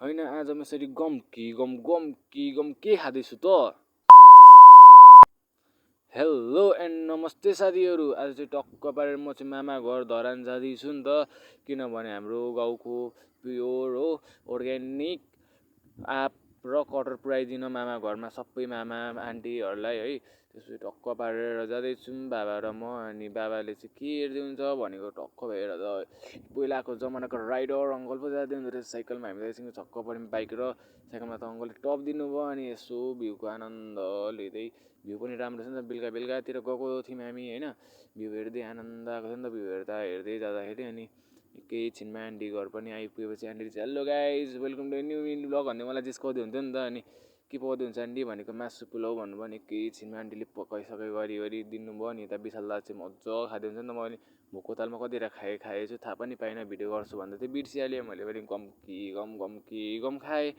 होइन आज म यसरी गम कि गम के खाँदैछु त। हेलो एन्ड नमस्ते साथीहरू। आज चाहिँ टक्क पारेर म चाहिँ मामा घर धरान जाँदैछु नि त, किनभने हाम्रो गाउँको प्योर हो अर्ग्यानिक आँप र कटहर पुऱ्याइदिन मामा घरमा सबै मामा आन्टीहरूलाई है। त्यसपछि टक्क पारेर जाँदैछौँ बाबा र म। अनि बाबाले चाहिँ के हेर्दै हुन्छ भनेको टक्क भएर त पहिलाको जमानाको राइडर अङ्कल पो जाँदै हुँदो रहेछ साइकलमा। हामी एकछिन छक्क पऱ्यौँ, बाइक र साइकलमा त अङ्कलले टप दिनुभयो। अनि यसो भ्यूको आनन्द लिँदै, भ्यू पनि राम्रो छ नि त, बेलुकातिर गएको थियौँ हामी होइन। भ्यू हेर्दै आनन्द आएको थियो नि त, भ्यू हेर्दै जाँदाखेरि। अनि एकैछिनमा आन्टी घर पनि आइपुगेपछि आन्टीले चाहिँ hello guys welcome to new vlog भन्दै मलाई जिस्काउँदै हुन्थ्यो नि त। अनि के पकाउँदै हुन्छ आन्टी भनेको मासु पुलाउ भन्नुभयो। अनि एकैछिनमा आन्टीले पकाइसकाइ गरी दिनुभयो। अनि यता विशाल दा चाहिँ मजा खाँदै हुन्छ नि त। मैले भोको तालमा कतिवटा खाएछु थाहा पनि पाइनँ, भिडियो गर्छु भन्दै थिएँ, बिर्सिहालेँ मैले पनि गम कि गम खाएँ।